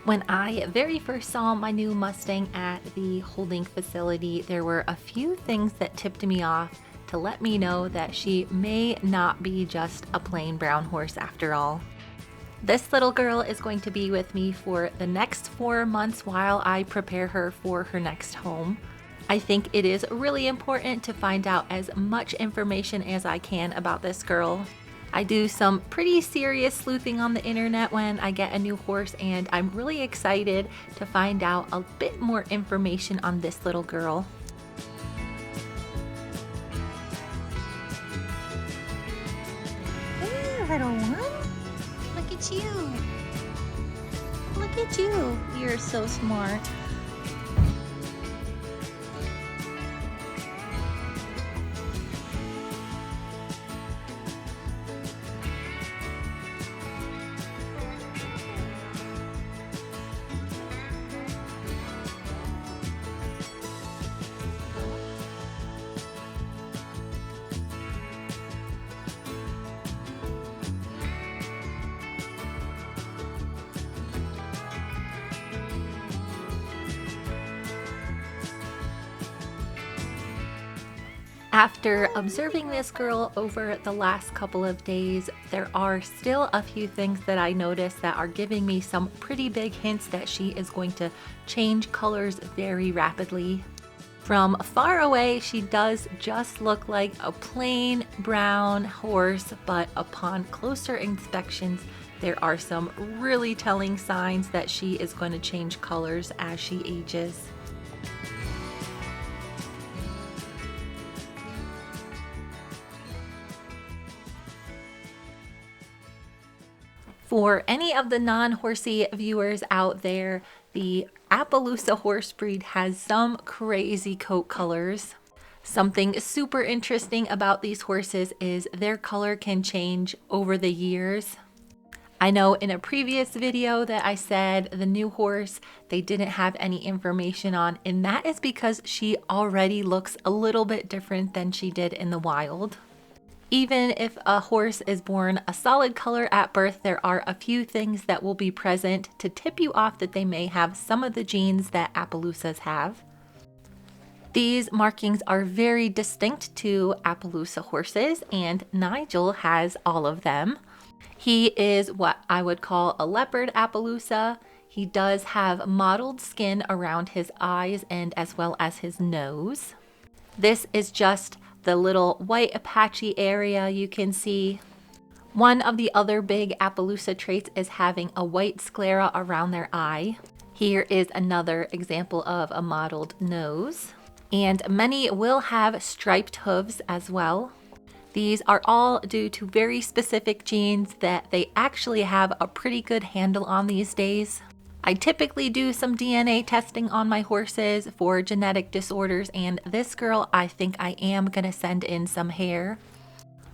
When I very first saw my new Mustang at the holding facility, there were a few things that tipped me off to let me know that she may not be just a plain brown horse after all. This little girl is going to be with me for the next 4 months while I prepare her for her next home. I think it is really important to find out as much information as I can about this girl. I do some pretty serious sleuthing on the internet when I get a new horse, and I'm really excited to find out a bit more information on this little girl. Hey, little one. Look at you. Look at you. You're so smart. After observing this girl over the last couple of days, there are still a few things that I noticed that are giving me some pretty big hints that she is going to change colors very rapidly. From far away, she does just look like a plain brown horse, but upon closer inspections, there are some really telling signs that she is going to change colors as she ages. For any of the non-horsey viewers out there, the Appaloosa horse breed has some crazy coat colors. Something super interesting about these horses is their color can change over the years. I know in a previous video that I said the new horse they didn't have any information on, and that is because she already looks a little bit different than she did in the wild. Even if a horse is born a solid color at birth, there are a few things that will be present to tip you off that they may have some of the genes that Appaloosas have. These markings are very distinct to Appaloosa horses, and Nigel has all of them. He is what I would call a leopard Appaloosa. He does have mottled skin around his eyes and as well as his nose. This is just the little white patchy area you can see. One of the other big Appaloosa traits is having a white sclera around their eye. Here is another example of a mottled nose. And many will have striped hooves as well. These are all due to very specific genes that they actually have a pretty good handle on these days. I typically do some DNA testing on my horses for genetic disorders, and this girl, I think I am going to send in some hair.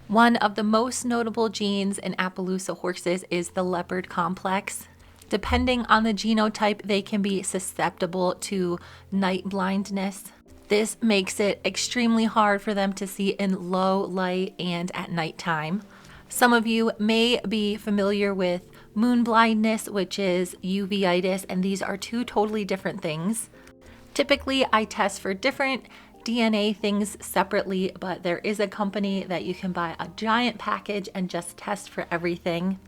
One of the most notable genes in Appaloosa horses is the leopard complex. Depending on the genotype, they can be susceptible to night blindness. This makes it extremely hard for them to see in low light and at nighttime. Some of you may be familiar with moon blindness, which is uveitis, and these are two totally different things. Typically, I test for different DNA things separately, but there is a company that you can buy a giant package and just test for everything.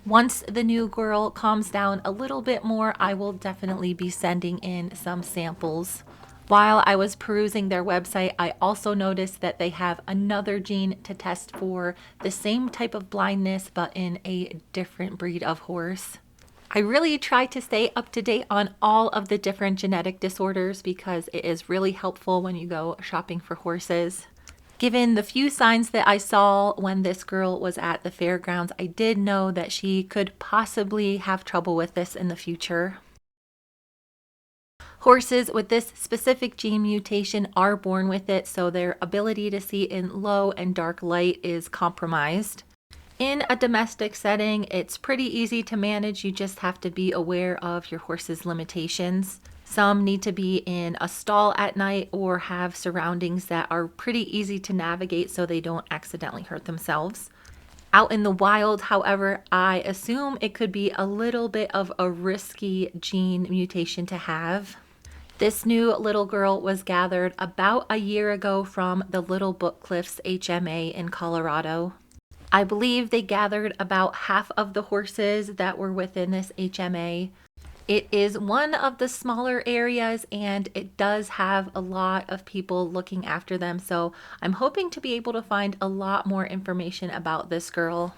Once the new girl calms down a little bit more, I will definitely be sending in some samples. While I was perusing their website, I also noticed that they have another gene to test for the same type of blindness, but in a different breed of horse. I really try to stay up to date on all of the different genetic disorders because it is really helpful when you go shopping for horses. Given the few signs that I saw when this girl was at the fairgrounds, I did know that she could possibly have trouble with this in the future. Horses with this specific gene mutation are born with it, so their ability to see in low and dark light is compromised. In a domestic setting, it's pretty easy to manage. You just have to be aware of your horse's limitations. Some need to be in a stall at night or have surroundings that are pretty easy to navigate so they don't accidentally hurt themselves. Out in the wild, however, I assume it could be a little bit of a risky gene mutation to have. This new little girl was gathered about a year ago from the Little Book Cliffs HMA in Colorado. I believe they gathered about half of the horses that were within this HMA. It is one of the smaller areas and it does have a lot of people looking after them, so I'm hoping to be able to find a lot more information about this girl.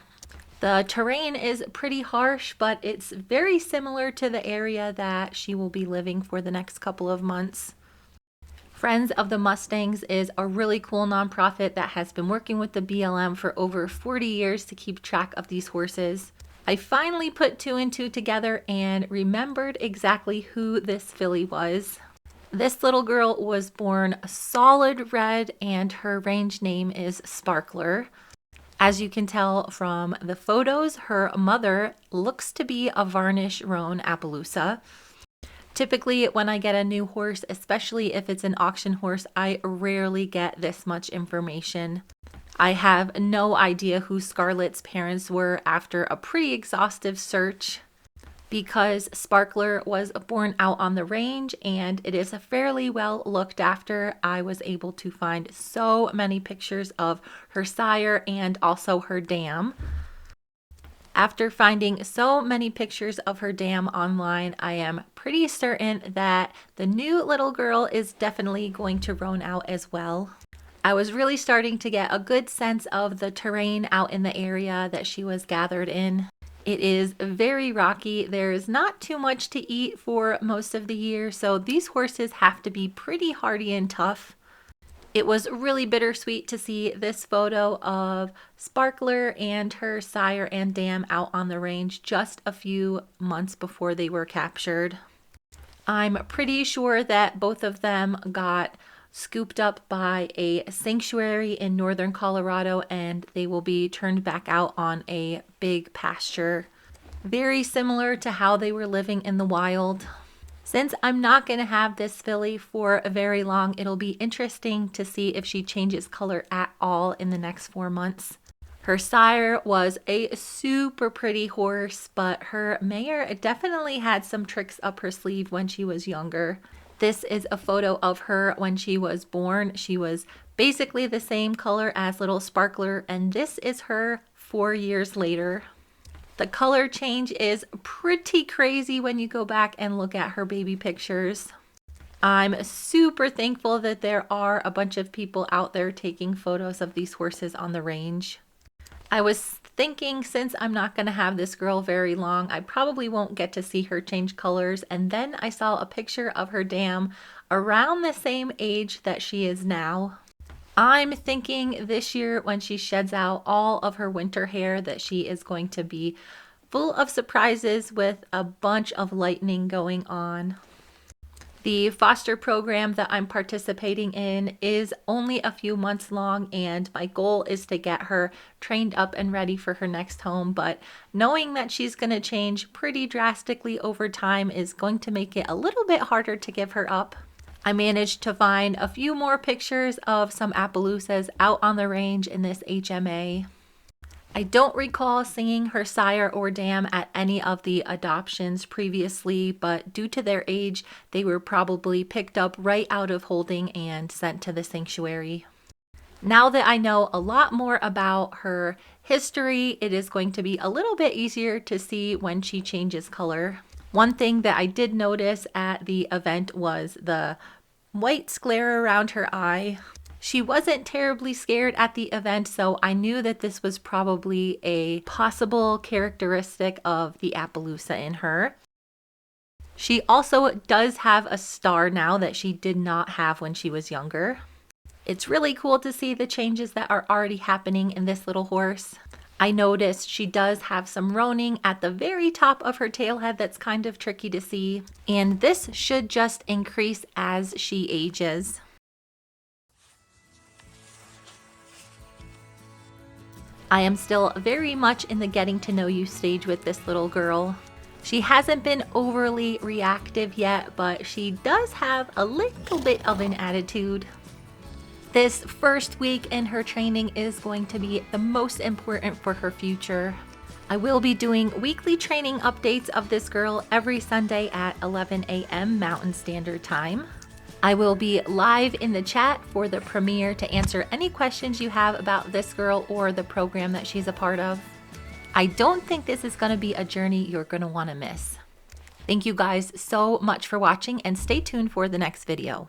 The terrain is pretty harsh, but it's very similar to the area that she will be living for the next couple of months. Friends of the Mustangs is a really cool nonprofit that has been working with the BLM for over 40 years to keep track of these horses. I finally put two and two together and remembered exactly who this filly was. This little girl was born solid red and her range name is Sparkler. As you can tell from the photos, her mother looks to be a varnish roan Appaloosa. Typically, when I get a new horse, especially if it's an auction horse, I rarely get this much information. I have no idea who Scarlett's parents were after a pretty exhaustive search. Because Sparkler was born out on the range and it is fairly well looked after, I was able to find so many pictures of her sire and also her dam. After finding so many pictures of her dam online, I am pretty certain that the new little girl is definitely going to roan out as well. I was really starting to get a good sense of the terrain out in the area that she was gathered in. It is very rocky. There's not too much to eat for most of the year, so these horses have to be pretty hardy and tough. It was really bittersweet to see this photo of Sparkler and her sire and dam out on the range just a few months before they were captured. I'm pretty sure that both of them got scooped up by a sanctuary in northern Colorado and they will be turned back out on a big pasture. Very similar to how they were living in the wild. Since I'm not going to have this filly for very long, it'll be interesting to see if she changes color at all in the next 4 months. Her sire was a super pretty horse, but her mare definitely had some tricks up her sleeve when she was younger. This is a photo of her when she was born. She was basically the same color as little Sparkler, and this is her 4 years later. The color change is pretty crazy when you go back and look at her baby pictures. I'm super thankful that there are a bunch of people out there taking photos of these horses on the range. I was thinking, since I'm not going to have this girl very long, I probably won't get to see her change colors, and then I saw a picture of her dam around the same age that she is now. I'm thinking this year when she sheds out all of her winter hair that she is going to be full of surprises with a bunch of lightning going on. The foster program that I'm participating in is only a few months long and my goal is to get her trained up and ready for her next home, but knowing that she's going to change pretty drastically over time is going to make it a little bit harder to give her up. I managed to find a few more pictures of some Appaloosas out on the range in this HMA. I don't recall seeing her sire or dam at any of the adoptions previously, but due to their age, they were probably picked up right out of holding and sent to the sanctuary. Now that I know a lot more about her history, it is going to be a little bit easier to see when she changes color. One thing that I did notice at the event was the white sclera around her eye. She wasn't terribly scared at the event, so I knew that this was probably a possible characteristic of the Appaloosa in her. She also does have a star now that she did not have when she was younger. It's really cool to see the changes that are already happening in this little horse. I noticed she does have some roaning at the very top of her tail head that's kind of tricky to see, and this should just increase as she ages. I am still very much in the getting to know you stage with this little girl. She hasn't been overly reactive yet, but she does have a little bit of an attitude. This first week in her training is going to be the most important for her future. I will be doing weekly training updates of this girl every Sunday at 11 a.m. Mountain Standard Time. I will be live in the chat for the premiere to answer any questions you have about this girl or the program that she's a part of. I don't think this is going to be a journey you're going to want to miss. Thank you guys so much for watching, and stay tuned for the next video.